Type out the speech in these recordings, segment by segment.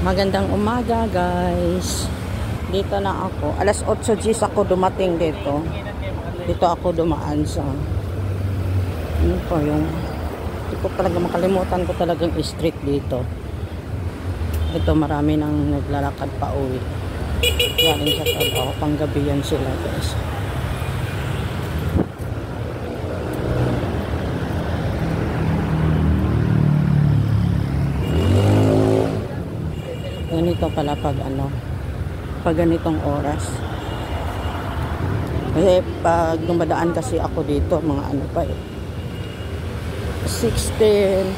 Magandang umaga guys. Dito na ako. Alas 8 Gs ako dumating dito. Dito ako dumaan sa ano po yung hindi ko talaga makalimutan ko talagang street dito. Ito marami nang naglalakad pa uwi. Galing sa trabaho. Panggabi yan sila guys. Ganito pala pag ganitong oras. Kasi pag dumadaan kasi ako dito, mga ano pa 16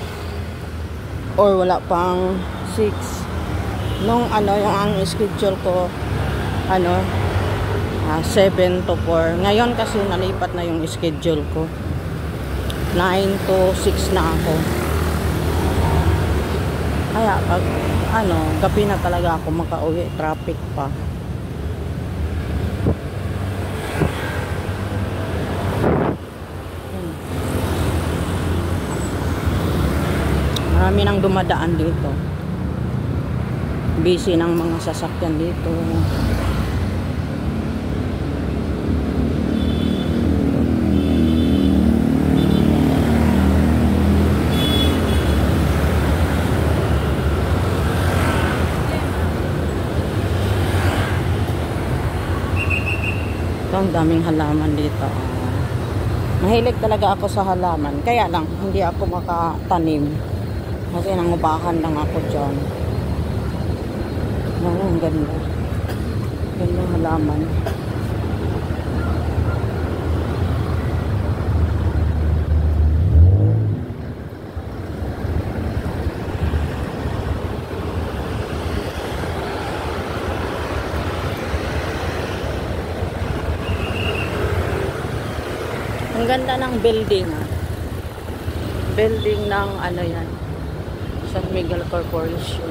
or wala pang 6. Nung yung ang schedule ko 7 to 4. Ngayon kasi nalipat na yung schedule ko. 9 to 6 na ako. Kaya pag gabi na talaga ako makauwi, traffic pa. Marami nang dumadaan dito. Busy ng mga sasakyan dito. Ang daming halaman dito. Mahilig talaga ako sa halaman. Kaya lang, hindi ako makatanim. Kasi nangubahan lang ako dyan. Ang ganda. Ganda halaman. Ang ganda ng building Building ng yan. San Miguel Corporation.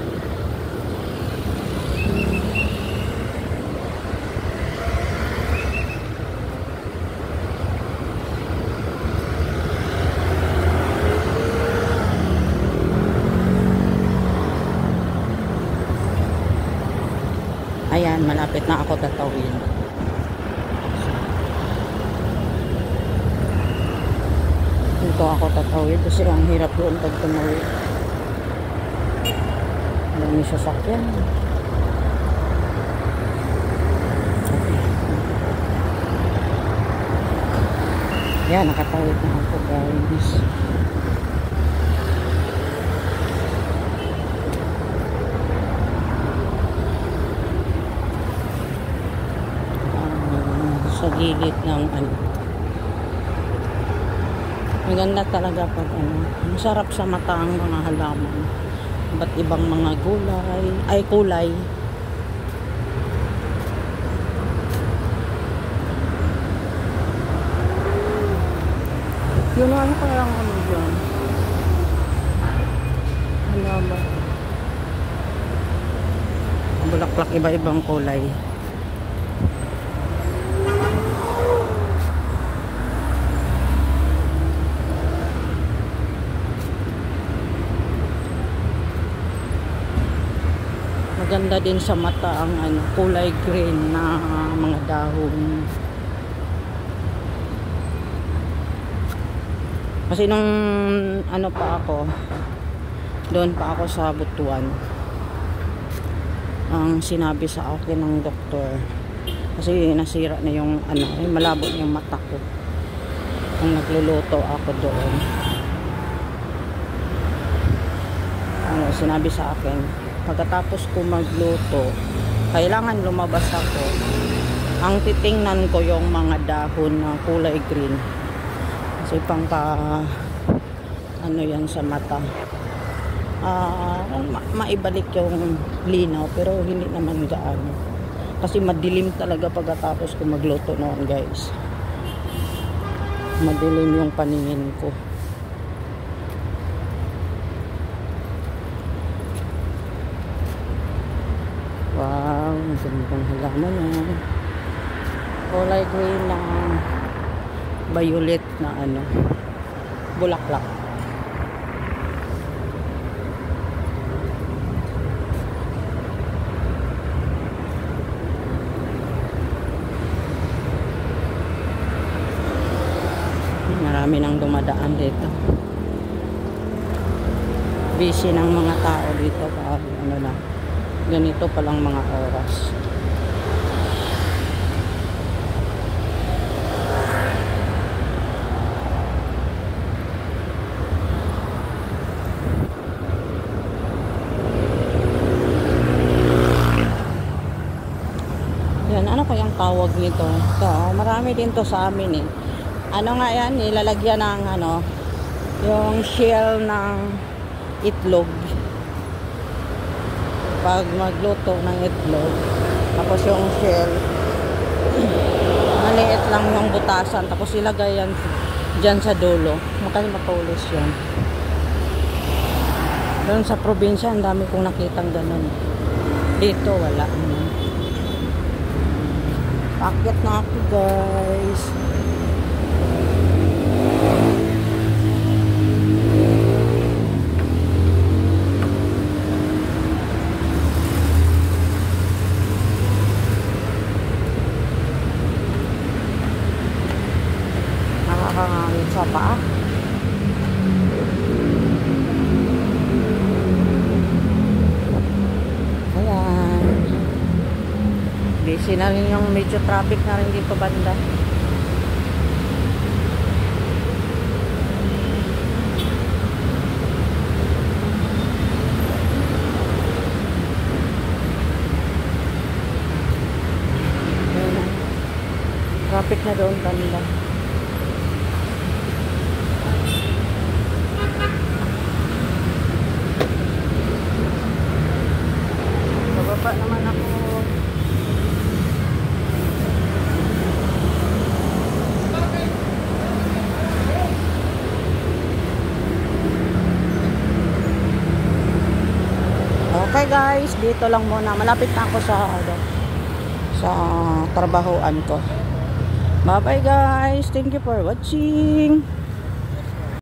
Ayan, malapit na ako tatawin. Dito ako tatawid kasi ang hirap doon pag tumawid. May sasakyan. Yan, nakatawid na ako guys. Sa gilid ng maganda talaga pag masarap sa mata ang mga halaman. Iba't ibang mga kulay. Yun ano kaya dyan? Halaman. Bulaklak iba-ibang kulay. Maganda din sa mata ang kulay green na mga dahon. Kasi nung doon pa ako sa Butuan, ang sinabi sa akin ng doktor, kasi nasira na yung malabo na yung mata ko nung nagluluto ako doon. Sinabi sa akin, pagkatapos ko magluto, kailangan lumabas ako. Ang titingnan ko yung mga dahon na kulay green. Kasi yan sa mata. Maibalik yung linaw, pero hindi naman gaano. Kasi madilim talaga pagkatapos ko magluto noon guys. Madilim yung paningin ko. Wow, ang gandang halaman kulay green na violet na bulaklak. marami nang dumadaan dito. Busy ng mga tao dito pag ano na, ganito palang mga oras. Yan, ano kayang tawag nito? Ito, marami din to sa amin eh. Ano nga yan, nilalagyan ng ano, yung shell ng itlog. Pag magluto ng itlog, tapos yung shell, maliit lang yung butasan, tapos ilagay yan dyan sa dulo. Makanya matulis yan. Doon sa probinsya, ang dami kong nakitang ganun. Dito, wala. Paket na ako, guys. Nakakangangit sa paa. Ayan. Busy na rin yung medyo traffic na rin dito banda. Ayan. Traffic na doon banda. Bababa naman ako. Okay guys, dito lang muna. Malapit na ako sa trabahoan ko. Bye bye guys. Thank you for watching.